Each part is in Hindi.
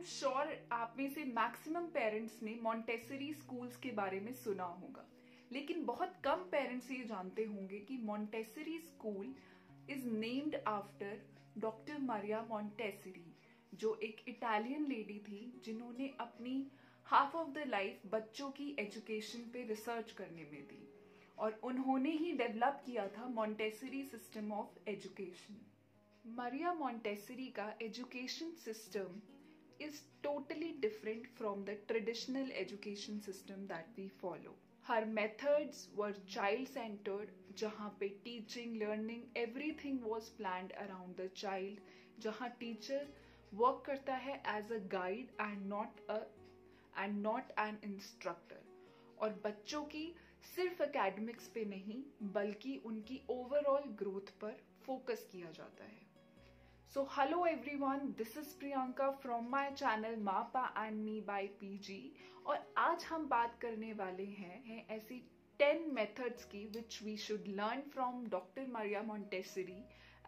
श्योर आप में से मैक्सिमम पेरेंट्स ने मॉन्टेसरी स्कूल्स के बारे में सुना होगा, लेकिन बहुत कम पेरेंट्स ये जानते होंगे कि Montessori school is named after doctor Maria Montessori, जो एक इटालियन लेडी थी जिन्होंने अपनी हाफ ऑफ द लाइफ बच्चों की एजुकेशन पे रिसर्च करने में दी, और उन्होंने ही डेवलप किया था Montessori system of education. Maria Montessori का education system is totally different from the traditional education system that we follow. Her methods were child-centered, जहाँ पे teaching, learning, everything was planned around the child, जहाँ teacher work करता है as a guide and not an instructor. और बच्चों की सिर्फ academics पे नहीं बल्कि उनकी overall growth पर focus किया जाता है। So hello everyone, this is Priyanka from my channel MAPA and Me by PG, और आज हम बात करने वाले हैं ऐसी 10 methods की which we should learn from Dr. Maria Montessori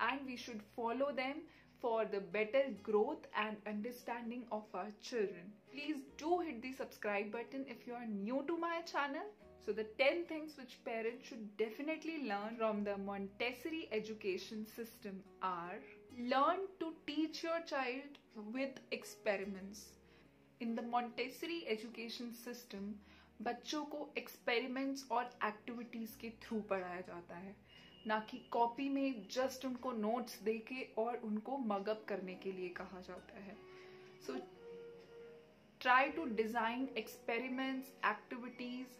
and we should follow them for the better growth and understanding of our children. Please do hit the subscribe button if you are new to my channel. So the 10 things which parents should definitely learn from the Montessori education system are: learn to teach your child with experiments. In the Montessori education system, बच्चों को experiments और activities के through पढ़ाया जाता है, ना कि कॉपी में just उनको notes देके और उनको mug up करने के लिए कहा जाता है। So try to design experiments, activities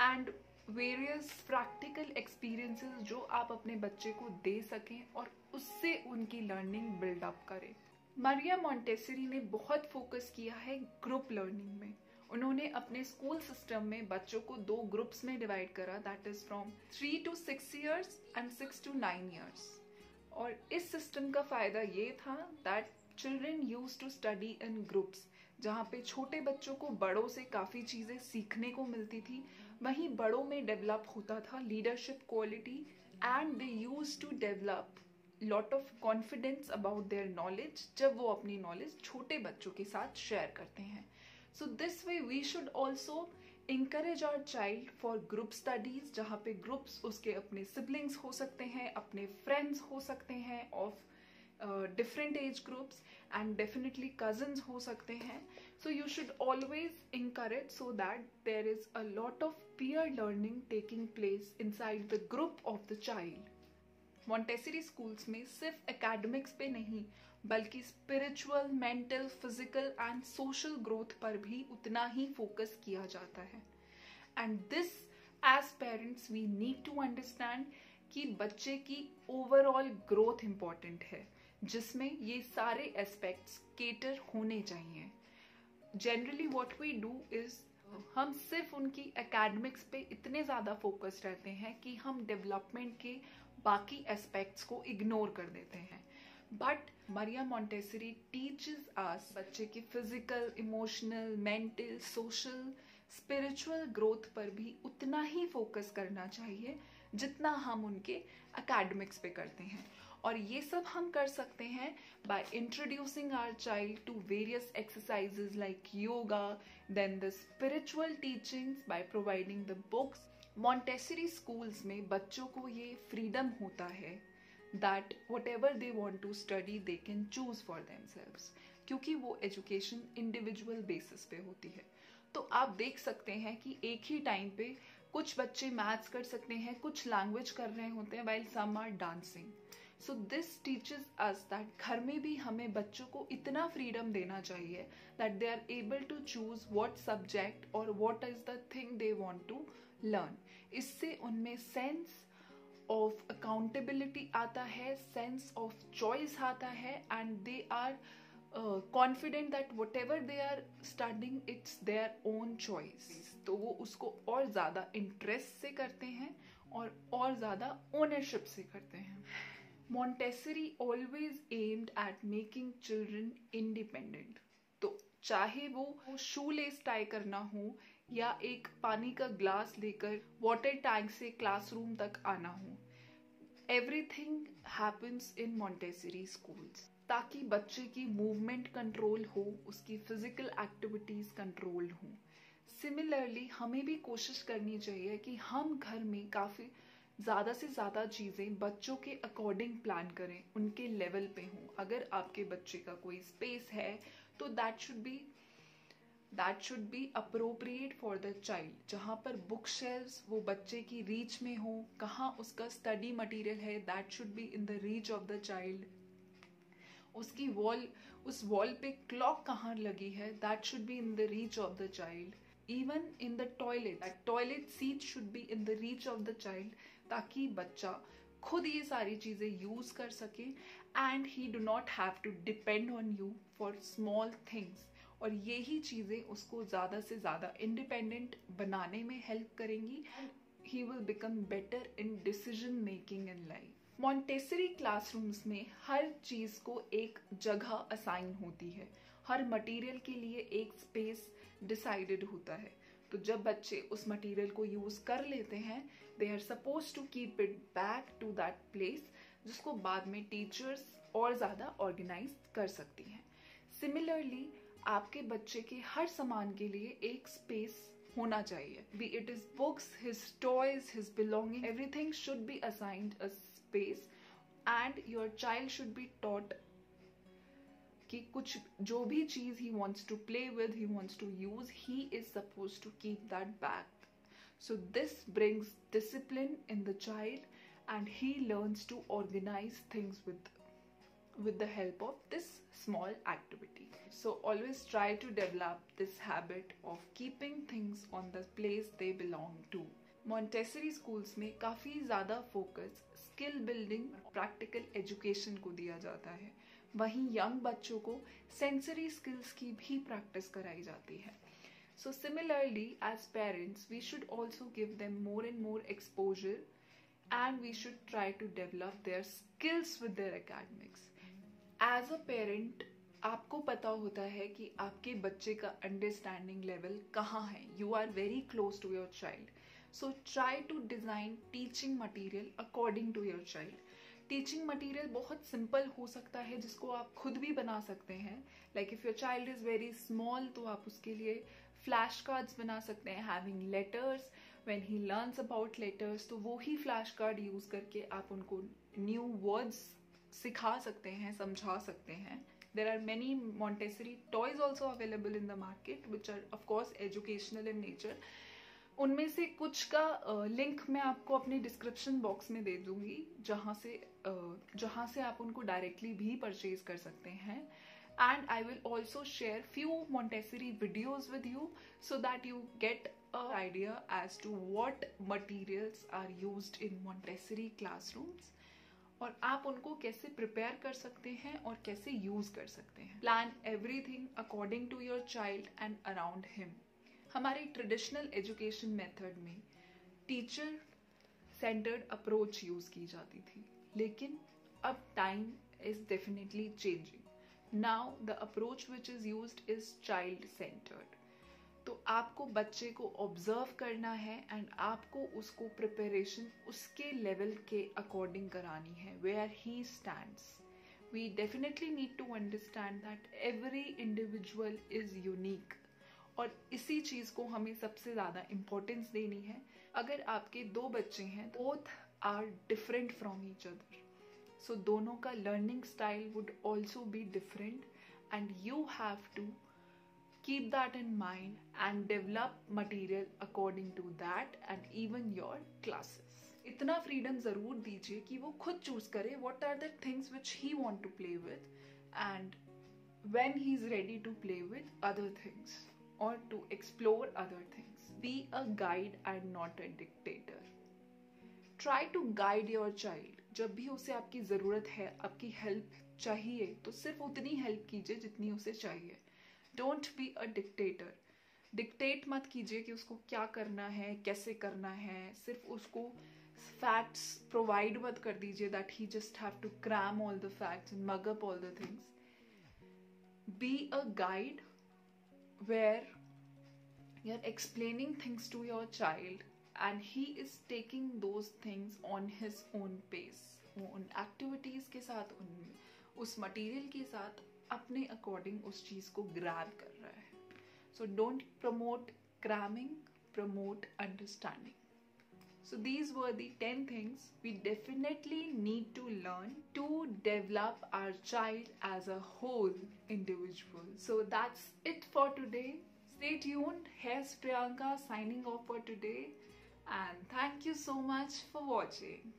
and various practical experiences जो आप अपने बच्चे को दे सकें और उससे उनकी लर्निंग बिल्डअप करें। मारिया मॉन्टेसरी ने बहुत फोकस किया है ग्रुप लर्निंग में। उन्होंने अपने स्कूल सिस्टम में बच्चों को 2 ग्रुप्स में डिवाइड करा, that is from 3 to 6 years and 6 to 9 years। और इस सिस्टम का फायदा ये था that children used to study in groups, जहाँ पे छोटे बच्चों को बड़ों से काफ़ी चीज़ें सीखने को मिलती थी, वहीं बड़ों में डेवलप होता था leadership quality and they used to develop lot of confidence about their knowledge जब वो अपनी नॉलेज छोटे बच्चों के साथ शेयर करते हैं। So this way we should also encourage our child for group studies, जहाँ पे ग्रुप्स उसके अपने siblings हो सकते हैं, अपने friends हो सकते हैं of different age groups and definitely cousins हो सकते हैं। So you should always encourage so that there is a lot of peer learning taking place inside the group of the child. Montessori schools में सिर्फ एकेडमिक्स पे नहीं बल्कि spiritual, mental, physical and social growth पर भी उतना ही फोकस किया जाता है। And this as parents we need to understand कि बच्चे की ओवरऑल ग्रोथ इम्पॉर्टेंट है, जिसमें ये सारे एस्पेक्ट्स केटर होने चाहिए। Generally what we do is हम सिर्फ उनकी एकेडमिक्स पे इतने ज़्यादा फोकस रहते हैं कि हम डेवलपमेंट के बाकी एस्पेक्ट्स को इग्नोर कर देते हैं। But Maria Montessori teaches us बच्चे की physical, emotional, mental, social, spiritual growth पर भी उतना ही फोकस करना चाहिए जितना हम उनके एकेडमिक्स पे करते हैं। और ये सब हम कर सकते हैं by introducing our child to various exercises like yoga, then the spiritual teachings, by providing the books. Montessori schools में बच्चों को ये फ्रीडम होता है that whatever they want to study they can choose for themselves, क्योंकि वो एजुकेशन इंडिविजुअल बेसिस पे होती है। तो आप देख सकते हैं कि एक ही टाइम पे कुछ बच्चे मैथ्स कर सकते हैं, कुछ लैंग्वेज कर रहे होते हैं, while some are dancing. So this teaches us that घर में भी हमें बच्चों को इतना फ्रीडम देना चाहिए that they are able to choose what subject or what is the thing they want to learn. इससे उनमें सेंस ऑफ अकाउंटेबिलिटी आता है, सेंस ऑफ चॉइस आता है, and they are confident that whatever they are studying it's their own choice. तो वो उसको और ज़्यादा इंटरेस्ट से करते हैं और ज़्यादा ओनरशिप से करते हैं। Montessori always aimed at making children independent. तो चाहे वो शू लेस टाई करना हो या एक पानी का ग्लास लेकर वाटर टैंक से क्लासरूम तक आना हो, everything happens in Montessori schools, ताकि बच्चे की मूवमेंट कंट्रोल हो, उसकी फिजिकल एक्टिविटीज कंट्रोल हो। सिमिलरली हमें भी कोशिश करनी चाहिए कि हम घर में काफी ज़्यादा से ज़्यादा चीज़ें बच्चों के अकॉर्डिंग प्लान करें, उनके लेवल पे हों। अगर आपके बच्चे का कोई स्पेस है तो that should be appropriate for the child. जहाँ पर बुक शेल्व्स वो बच्चे की रीच में हो, कहाँ उसका स्टडी मटेरियल है, that should be in the reach of the child. उसकी उस वॉल पे क्लॉक कहाँ लगी है, that should be in the reach of the child. Even in the toilet seat should be in the reach of the child, ताकि बच्चा खुद ये सारी चीजें यूज कर सके and he do not have to depend on you for small things. और यही चीजें उसको ज्यादा से ज्यादा इंडिपेंडेंट बनाने में हेल्प करेंगी। He will become better in decision making in life. Montessori classrooms में हर चीज को एक जगह असाइन होती है, हर मटेरियल के लिए एक स्पेस डिसाइडेड होता है। तो जब बच्चे उस मटेरियल को यूज कर लेते हैं, they are suppose to keep it back to that place, जिसको बाद में टीचर्स और ज्यादा ऑर्गेनाइज कर सकती हैं। सिमिलरली आपके बच्चे के हर सामान के लिए एक स्पेस होना चाहिए, B it is books, his toys, his belonging, everything should be assigned a space and your child should be taught कि कुछ जो भी चीज ही wants to play with, he wants to use, he is supposed to keep that back. So this brings discipline in the child and he learns to organize things with the help of this small activity. So always try to develop this habit of keeping things on the place they belong to. Montessori schools में काफ़ी ज़्यादा focus skill building, practical education को दिया जाता है। वहीं यंग बच्चों को सेंसरी स्किल्स की भी प्रैक्टिस कराई जाती है। So similarly as parents we should also give them more and more exposure and we should try to develop their skills with their academics. As a parent आपको पता होता है कि आपके बच्चे का अंडरस्टैंडिंग लेवल कहाँ है। You are very close to your child, so try to design teaching material according to your child. Teaching material बहुत सिंपल हो सकता है, जिसको आप खुद भी बना सकते हैं। Like if your child is very small तो आप उसके लिए फ्लैश कार्ड्स बना सकते हैं, having letters. When he learns about letters तो वो ही फ्लैश कार्ड यूज करके आप उनको न्यू वर्ड्स सिखा सकते हैं, समझा सकते हैं। There are many Montessori toys also available in the market which are of course educational in nature. उनमें से कुछ का लिंक मैं आपको अपने डिस्क्रिप्शन बॉक्स में दे दूंगी, जहाँ से आप उनको डायरेक्टली भी परचेज कर सकते हैं। And I will also share few Montessori videos with you so that you get a idea as to what materials are used in Montessori classrooms और आप उनको कैसे प्रिपेयर कर सकते हैं और कैसे यूज कर सकते हैं। Plan everything according to your child and around him. हमारी ट्रेडिशनल एजुकेशन मेथड में टीचर सेंटर्ड अप्रोच यूज की जाती थी, लेकिन अब time is definitely changing. Now the approach which is used is child centered. तो आपको बच्चे को ऑब्जर्व करना है एंड आपको उसको प्रिपरेशन उसके लेवल के अकॉर्डिंग करानी है, where he stands. We definitely need to understand that every individual is unique और इसी चीज को हमें सबसे ज्यादा इम्पोर्टेंस देनी है। अगर आपके दो बच्चे हैं, both are different from each other, so दोनों का learning style would also be different and you have to keep that in mind and develop material according to that and even your classes. इतना फ्रीडम जरूर दीजिए कि वो खुद चूज करे what are the things which he want to play with and when he is ready to play with other things or to explore other things. Be a guide and not a dictator. Try to guide your child. जब भी उसे आपकी जरूरत है, आपकी हेल्प चाहिए, तो सिर्फ उतनी हेल्प कीजिए जितनी उसे चाहिए। Don't be a dictator. Dictate मत कीजिए कि उसको क्या करना है, कैसे करना है। सिर्फ उसको फैक्ट्स प्रोवाइड मत कर दीजिए that he just have to cram all the facts and mug up all the things. Be a guide where you are explaining things to your child and he is taking those things on his own pace. वो उन एक्टिविटीज़ के साथ, उस मटेरियल के साथ अपने अकॉर्डिंग उस चीज़ को ग्रैब कर रहा है. So don't promote cramming, promote understanding. So these were the 10 things we definitely need to learn to develop our child as a whole individual. So that's it for today. Stay tuned. Here's Priyanka signing off for today, and thank you so much for watching.